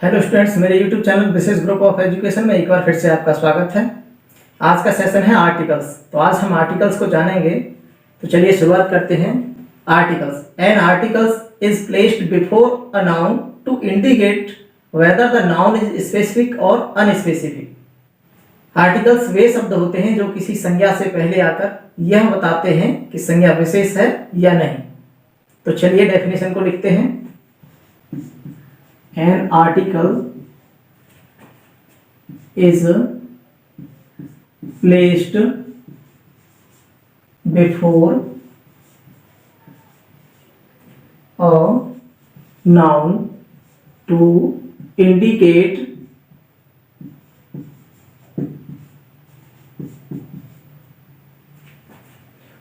Hello students, मेरे YouTube channel Vishesh group of education में एक बार फिर से आपका स्वागत है। आज का सेशन है आर्टिकल्स। तो आज हम आर्टिकल्स को जानेंगे। तो चलिए शुरुआत करते हैं। Articles. An articles is placed before a noun to indicate whether the noun is specific और अनस्पेसिफिक। आर्टिकल्स वे शब्द होते हैं जो किसी संज्ञा से पहले आकर यह बताते हैं कि संज्ञा विशेष है या नहीं। तो चलिए डेफिनेशन को लिखते हैं। An article is placed before a noun to indicate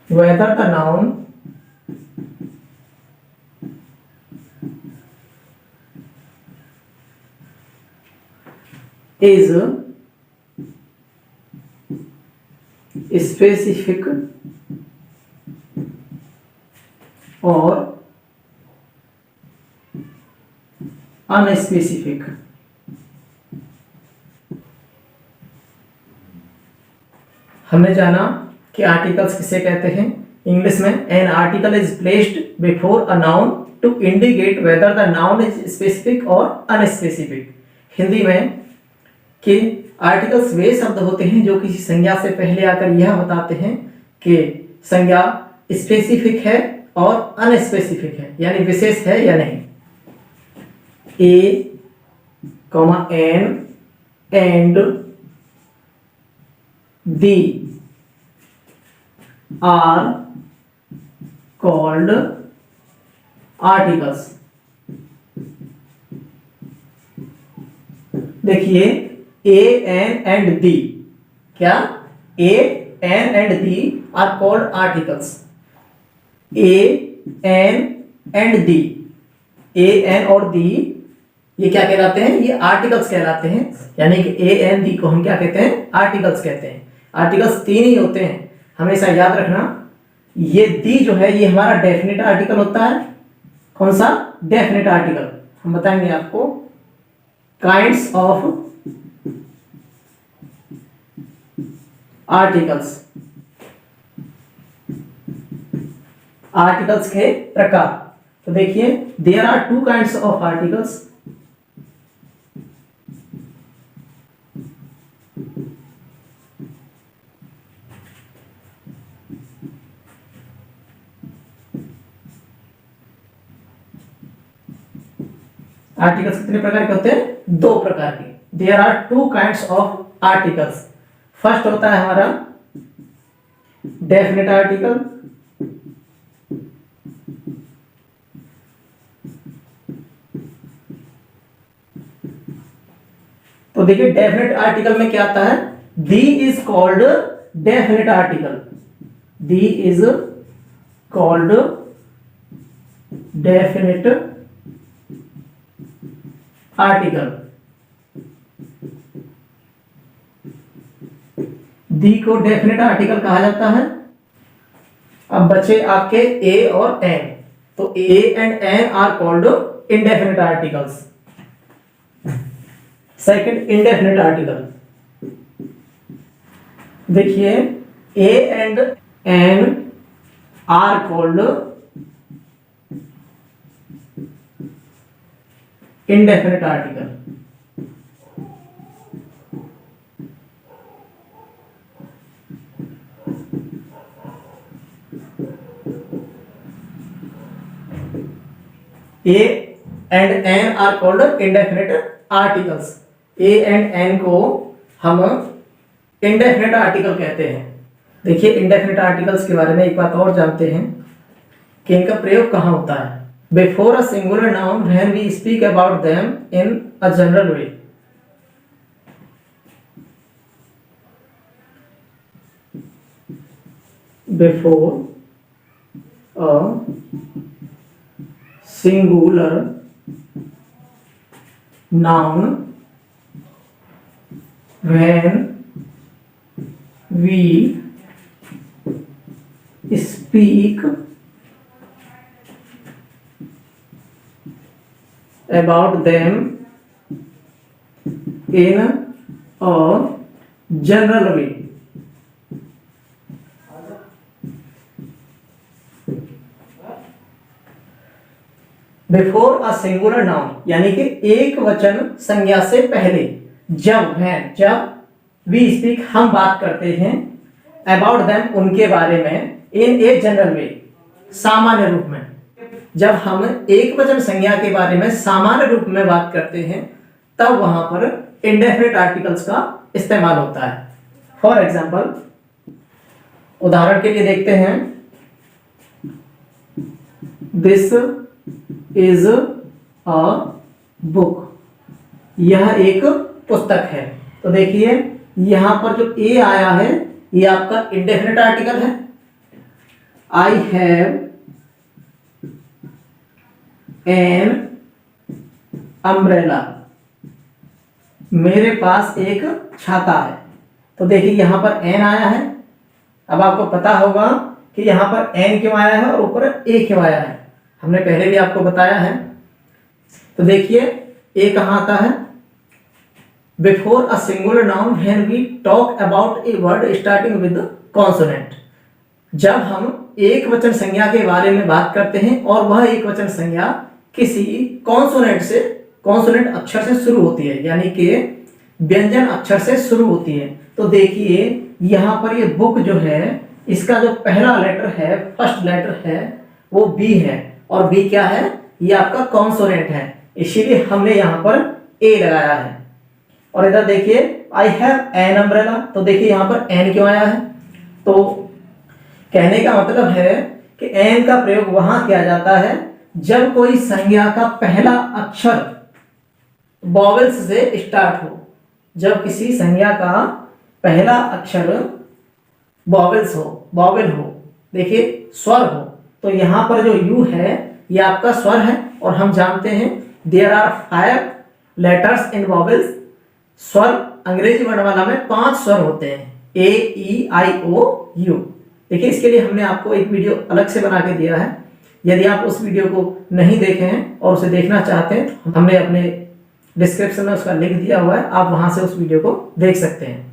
whether the noun is specific or unspecific। हमने जाना कि आर्टिकल्स किसे कहते हैं। इंग्लिश में an article is placed before a noun to indicate whether the noun is specific और unspecific. Hindi में कि आर्टिकल्स वे शब्द होते हैं जो किसी संज्ञा से पहले आकर यह बताते हैं कि संज्ञा स्पेसिफिक है और अनस्पेसिफिक है, यानी विशेष है या नहीं। A an and the are called articles. देखिए, ए एन एंड दी, क्या a an and the are called articles. A an and the, a an और दी ये क्या कहलाते हैं? ये आर्टिकल्स कहलाते हैं। यानी कि ए एन दी को हम क्या कहते हैं? आर्टिकल्स कहते हैं। आर्टिकल्स तीन ही होते हैं, हमेशा याद रखना। ये दी जो है ये हमारा डेफिनेट आर्टिकल होता है। कौन सा? Definite article. हम बताएंगे आपको काइंड्स ऑफ आर्टिकल्स। आर्टिकल्स के प्रकार। तो देखिए, there are two kinds of articles. Articles कितने प्रकार के होते हैं? दो प्रकार के। There are two kinds of articles. First होता है हमारा डेफिनेट आर्टिकल। तो देखिए, डेफिनेट आर्टिकल में क्या आता है? The is called definite article. The is called definite article. The को डेफिनेट आर्टिकल कहा जाता है। अब बचे आपके ए और एन। तो a and an are called indefinite articles. Second, indefinite article. देखिए, a and an are called indefinite article. A and an are called indefinite articles. A and an को हम इंडेफिनेट आर्टिकल कहते हैं। देखिए, इंडेफिनेट आर्टिकल्स के बारे में एक बात और जानते हैं कि इनका प्रयोग कहाँ होता है। Before a singular noun when we speak about them in a general way. Before a singular noun when we speak about them in a general way. Before a singular noun, यानी कि एक वचन संज्ञा से पहले, जब वी स्पीक हम बात करते हैं, अबाउट देम उनके बारे में, इन ए जनरल वे सामान्य रूप में। जब हम एक वचन संज्ञा के बारे में सामान्य रूप में बात करते हैं तब वहां पर इंडेफिनिट आर्टिकल्स का इस्तेमाल होता है। फॉर एग्जाम्पल, उदाहरण के लिए देखते हैं, दिस इज अ बुक, यह एक पुस्तक है। तो देखिए यहां पर जो ए आया है ये आपका इंडेफिनिट आर्टिकल है। आई हैव एन अम्ब्रेला, मेरे पास एक छाता है। तो देखिए यहां पर एन आया है। अब आपको पता होगा कि यहां पर एन क्यों आया है और ऊपर ए क्यों आया है, हमने पहले भी आपको बताया है। तो देखिए ए कहां आता है, before a singular noun when we talk about a word starting with consonant. जब हम एक वचन संज्ञा के बारे में बात करते हैं और वह एक वचन संज्ञा किसी कॉन्सोनेंट अक्षर से शुरू होती है, यानी कि व्यंजन अक्षर से शुरू होती है। तो देखिए यहां पर ये बुक जो है इसका जो पहला लेटर है, फर्स्ट लेटर है, वो बी है। और बी क्या है, ये आपका कॉन्सोनेंट है, इसीलिए हमने यहां पर ए लगाया है। और इधर देखिए आई हैव एन अम्ब्रेला, तो देखिए यहां पर एन क्यों आया है। तो कहने का मतलब है कि एन का प्रयोग वहां किया जाता है जब कोई संज्ञा का पहला अक्षर वॉवेल्स से स्टार्ट हो। जब किसी संज्ञा का पहला अक्षर वॉवेल हो, देखिए स्वर हो, तो यहां पर जो यू है ये आपका स्वर है। और हम जानते हैं there are 5 letters in vowels. स्वर अंग्रेजी वर्णमाला में 5 स्वर होते हैं, ए ई आई ओ यू। देखिए इसके लिए हमने आपको एक वीडियो अलग से बना के दिया है, यदि आप उस वीडियो को नहीं देखे हैं और उसे देखना चाहते हैं तो हमने अपने डिस्क्रिप्शन में उसका लिंक दिया हुआ है, आप वहां से उस वीडियो को देख सकते हैं।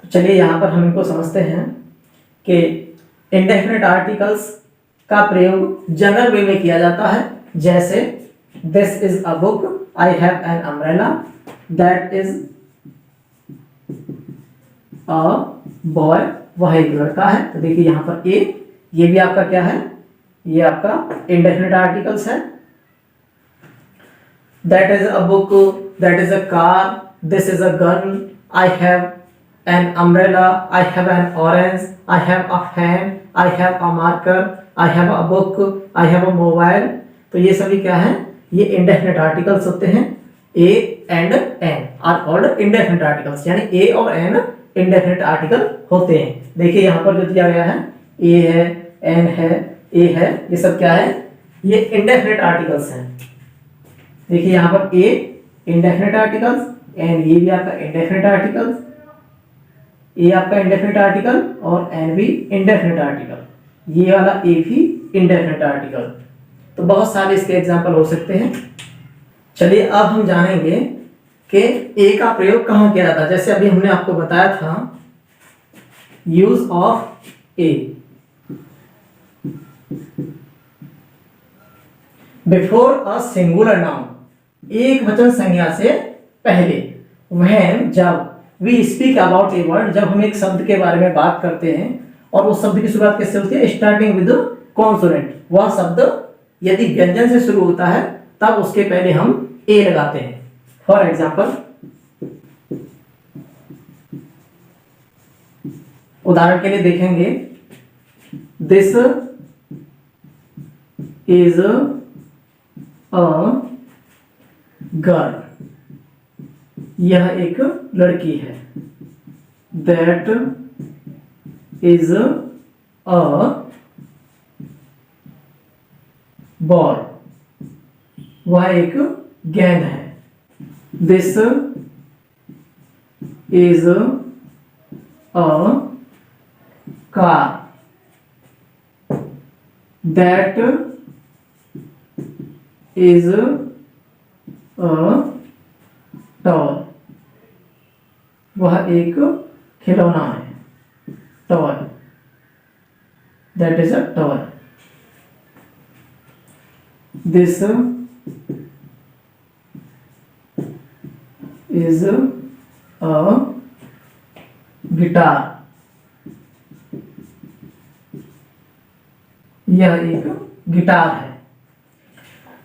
तो चलिए यहाँ पर हम इनको समझते हैं कि इंडेफिनिट आर्टिकल्स का प्रयोग जनरल वे में किया जाता है, जैसे this is a book, I have an umbrella, that is a boy, वह एक लड़का है। तो देखिए यहाँ पर ए, ये भी आपका क्या है, ये आपका इंडेफिनिट आर्टिकल्स है। That is a book, that is a car, this is a girl, I have an umbrella, I have an orange, I have a fan, I have a marker, I have a book, I have a mobile. तो ये सभी क्या है, ये indefinite articles होते हैं। A and an are called indefinite articles, यानी a और एन इंडेफिनिट आर्टिकल होते हैं। देखिए यहाँ पर जो दिया गया है, ए है, एन है, ए है, ये सब क्या है, ये इंडेफिनिट आर्टिकल्स हैं। देखिए यहाँ पर ए इंडेफिनिट आर्टिकल्स, एन ये भी आपका इंडेफिनिट आर्टिकल्स, ए आपका इंडेफिनिट आर्टिकल और एन भी इंडेफिनिट आर्टिकल, ये वाला ए भी इंडेफिनिट आर्टिकल। तो बहुत सारे इसके एग्जाम्पल हो सकते हैं। चलिए अब हम जानेंगे कि ए का प्रयोग कहाँ किया जाता है। जैसे अभी हमने आपको बताया था use of a, before a singular noun, एक वचन संज्ञा से पहले, व्हेन जब, we speak about a word, जब हम एक शब्द के बारे में बात करते हैं और उस शब्द की शुरुआत कैसे होती है, स्टार्टिंग विद कॉन्सोनेंट। वह शब्द यदि व्यंजन से शुरू होता है तब उसके पहले हम ए लगाते हैं। फॉर एग्जाम्पल, उदाहरण के लिए देखेंगे, दिस इज अ गर्ल, यह एक लड़की है। दैट इज अ बॉल, वह एक गेंद है। This is a car, that is a toy, वह एक खिलौना है, toy, that is a toy. This is a guitar, यह एक गिटार है।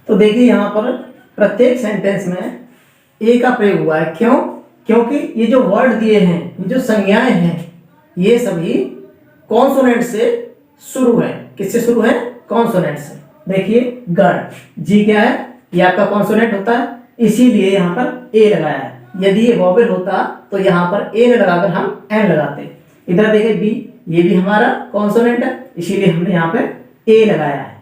तो देखिए यहां पर प्रत्येक सेंटेंस में ए का प्रयोग हुआ है। क्यों? क्योंकि ये जो वर्ड दिए हैं, ये जो संज्ञाएं हैं, ये सभी कॉन्सोनेंट से शुरू है। किससे शुरू है? कॉन्सोनेंट से। देखिए गण, जी क्या है? ये आपका कॉन्सोनेंट होता है, इसीलिए यहाँ पर ए लगाया है। यदि ये वॉवेल होता तो यहाँ पर ए न लगाकर हम एन लगाते। इधर देखिए बी, ये भी हमारा कॉन्सोनेंट है, इसीलिए हमने यहाँ पे ए लगाया है।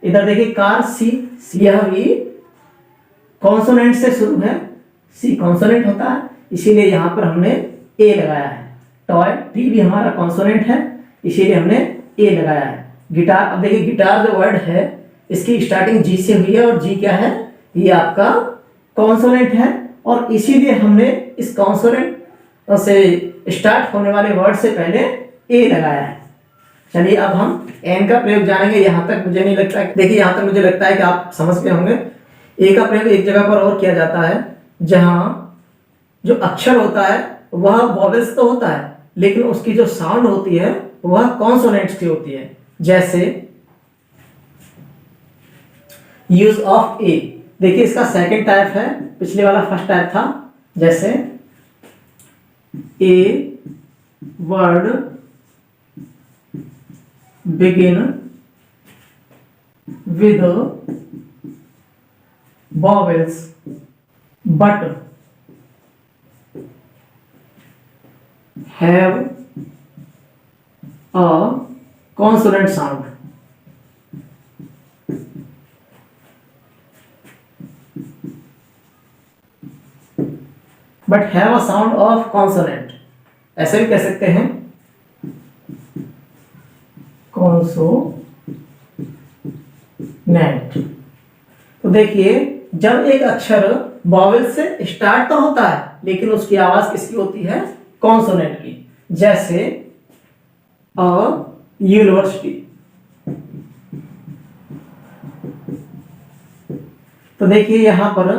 इधर देखिए कार, सी, यह भी कॉन्सोनेंट से शुरू है, सी कॉन्सोनेंट होता है, इसीलिए यहाँ पर हमने ए लगाया है। टॉय, टी भी हमारा कॉन्सोनेंट है, इसीलिए हमने ए लगाया है। गिटार, अब देखिए गिटार जो वर्ड है इसकी स्टार्टिंग जी से हुई है, और जी क्या है? ये आपका कॉन्सोनेंट है, और इसीलिए हमने इस कॉन्सोनेंट से स्टार्ट होने वाले वर्ड से पहले ए लगाया है। चलिए अब हम एन का प्रयोग जानेंगे। यहाँ तक मुझे नहीं लगता है, देखिए यहाँ तक मुझे लगता है कि आप समझ गए होंगे। ए का प्रयोग एक जगह पर और किया जाता है, जहाँ जो अक्षर होता है वह वॉवेल्स तो होता है, लेकिन उसकी जो साउंड होती है वह कॉन्सोनेंट्स की होती है। जैसे यूज ऑफ ए, देखिए इसका सेकंड टाइप है, पिछले वाला फर्स्ट टाइप था। जैसे a word begin with vowels but have a consonant sound. But have a sound of consonant, ऐसे भी कह सकते हैं consonant। तो देखिए जब एक अक्षर वॉवेल से स्टार्ट तो होता है, लेकिन उसकी आवाज किसकी होती है? कॉन्सोनेंट की। जैसे अ यूनिवर्सिटी, तो देखिए यहां पर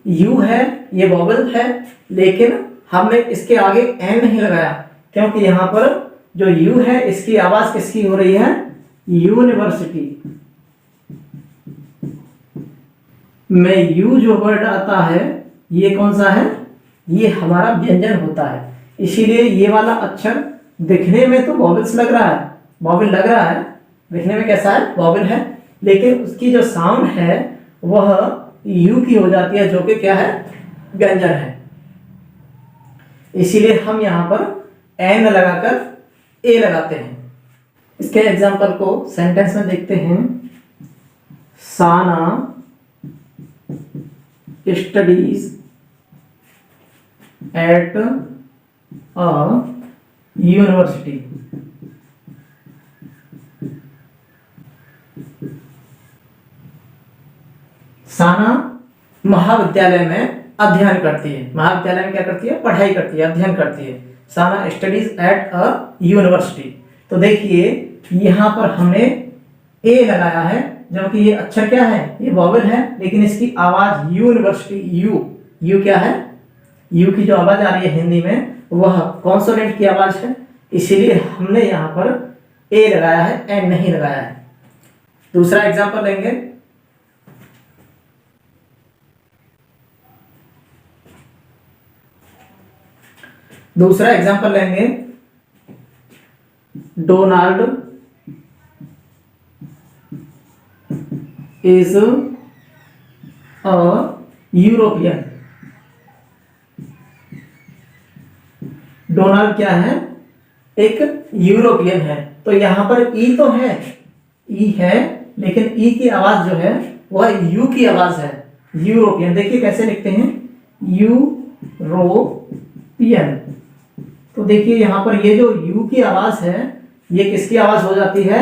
यू है, ये वॉवेल है, लेकिन हमने इसके आगे एन नहीं लगाया, क्योंकि यहां पर जो यू है इसकी आवाज किसकी हो रही है? यूनिवर्सिटी में यू जो वर्ड आता है ये कौन सा है? ये हमारा व्यंजन होता है, इसीलिए ये वाला अक्षर दिखने में तो वॉवेल्स लग रहा है, वॉवेल लग रहा है, दिखने में कैसा है? वॉवेल है, लेकिन उसकी जो साउंड है वह यू की हो जाती है, जो कि क्या है? व्यंजन है। इसीलिए हम यहां पर एन लगाकर ए लगाते हैं। इसके एग्जाम्पल को सेंटेंस में देखते हैं। साना studies at a university। साना महाविद्यालय में अध्ययन करती है। महाविद्यालय में क्या करती है? पढ़ाई करती है, अध्ययन करती है। साना स्टडीज एट अ यूनिवर्सिटी। तो देखिए यहां पर हमने ए लगाया है, जबकि ये अक्षर क्या है? ये वॉवेल है, लेकिन इसकी आवाज यूनिवर्सिटी, यू क्या है? यू की जो आवाज आ रही है हिंदी में वह कॉन्सोनेंट की आवाज है, इसीलिए हमने यहां पर ए लगाया है, एन नहीं लगाया है। दूसरा एग्जांपल लेंगे। Donald is a European. Donald क्या है? एक यूरोपियन है। तो यहां पर ई तो है, ई है, लेकिन ई की आवाज जो है वह यू की आवाज है, यूरोपियन। देखिए कैसे लिखते हैं? यूरोपियन। तो देखिए यहां पर ये जो यू की आवाज है ये किसकी आवाज हो जाती है?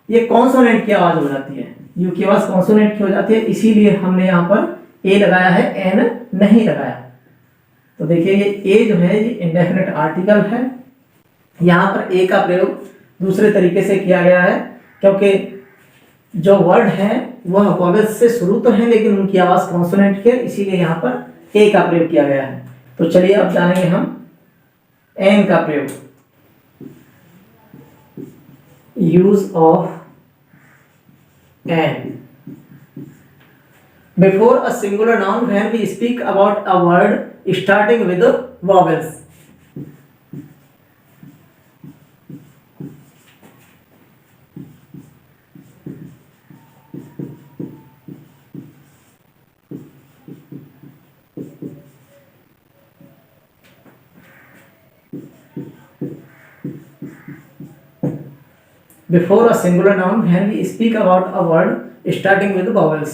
ये कॉन्सोनेंट की आवाज हो जाती है। यू की आवाज कॉन्सोनेंट की हो जाती है, इसीलिए हमने यहाँ पर ए लगाया है, एन नहीं लगाया। तो देखिए ये ए जो है ये इंडेफिनिट आर्टिकल है। यहाँ पर ए का प्रयोग दूसरे तरीके से किया गया है, क्योंकि जो वर्ड है वह वॉवेल्स से शुरू तो है लेकिन उनकी आवाज कॉन्सोनेंट की है, इसीलिए यहाँ पर ए का प्रयोग किया गया है। तो चलिए अब जानेंगे हम एन का प्रयोग। Use of an before a singular noun when we speak about a word starting with vowels. Before a singular noun when we speak about a word starting with vowels।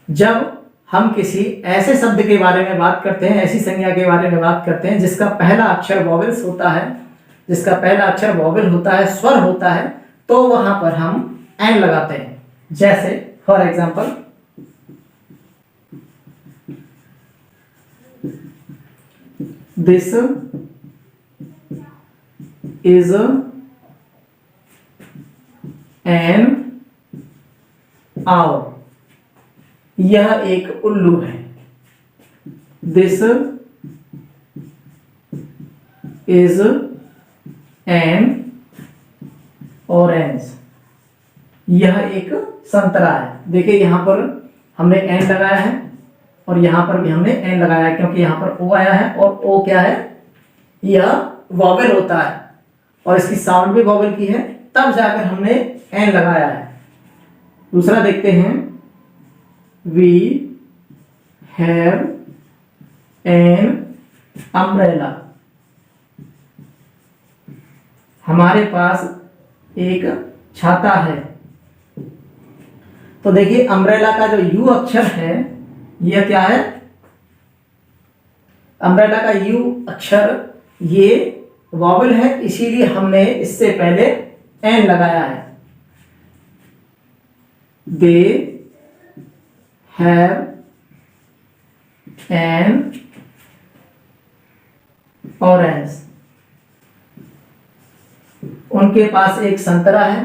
जब हम किसी ऐसे शब्द के बारे में बात करते हैं, ऐसी संज्ञा के बारे में बात करते हैं जिसका पहला अक्षर वॉवेल्स होता है, जिसका पहला अक्षर वॉवेल होता है, स्वर होता है, तो वहां पर हम एन लगाते हैं। जैसे for example this is an hour, यह एक उल्लू है। दिस इज एन ऑरेंज, यह एक संतरा है। देखिए यहां पर हमने एन लगाया है और यहां पर भी हमने एन लगाया है, क्योंकि यहां पर ओ आया है और ओ क्या है, यह वॉवेल होता है और इसकी साउंड भी वॉवेल की है, तब जाकर हमने एन लगाया है। दूसरा देखते हैं, वी हैव एन अम्ब्रेला, हमारे पास एक छाता है। तो देखिए अम्ब्रेला का जो यू अक्षर है यह क्या है, अम्ब्रेला का यू अक्षर ये वॉवेल है, इसीलिए हमने इससे पहले एन लगाया है। दे हैव एन ऑरेंज, उनके पास एक संतरा है।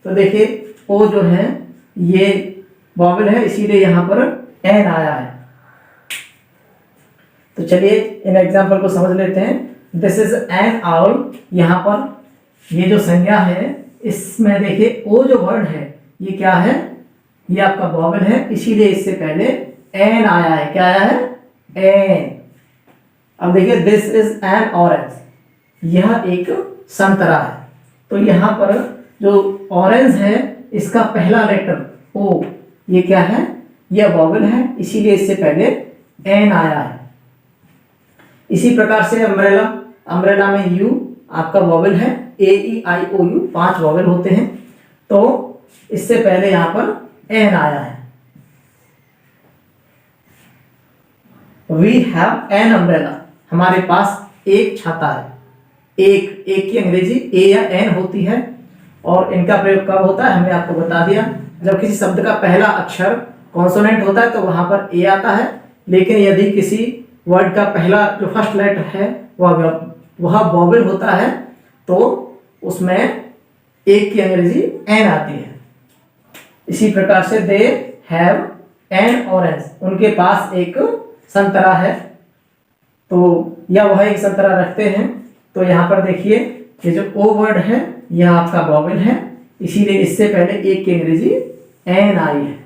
तो देखिए ओ जो है ये वॉवेल है, इसीलिए यहां पर एन आया है। तो चलिए इन एग्जाम्पल को समझ लेते हैं। दिस इज एन आउल, यहां पर ये जो संज्ञा है इसमें देखिए ओ जो वर्ड है ये क्या है, ये आपका वॉवेल है, इसीलिए इससे पहले एन आया है। क्या आया है, एन। अब देखिए दिस इज एन ऑरेंज, यह एक संतरा है। तो यहां पर जो ऑरेंज है इसका पहला लेटर ओ, ये क्या है, यह वॉवेल है, इसीलिए इससे पहले एन आया है। इसी प्रकार से अम्ब्रेला, अम्ब्रेला में यू आपका वॉवेल है, ए ई आई ओ यू 5 वॉवेल होते हैं, तो इससे पहले यहां पर एन आया है। वी हैव एन अम्ब्रेला, हमारे पास एक छाता है। एक की अंग्रेजी ए या एन होती है और इनका प्रयोग कब होता है हमने आपको बता दिया, जब किसी शब्द का पहला अक्षर कॉन्सोनेंट होता है तो वहां पर ए आता है, लेकिन यदि किसी वर्ड का पहला जो फर्स्ट लेटर है वह वॉवेल होता है तो उसमें एक की अंग्रेजी एन आती है। इसी प्रकार से दे हैव एन ऑरेंज, उनके पास एक संतरा है, तो या वह एक संतरा रखते हैं। तो यहाँ पर देखिए ये जो ओ वर्ड है यह आपका वॉवेल है, इसीलिए इससे पहले एक की अंग्रेजी एन आई है।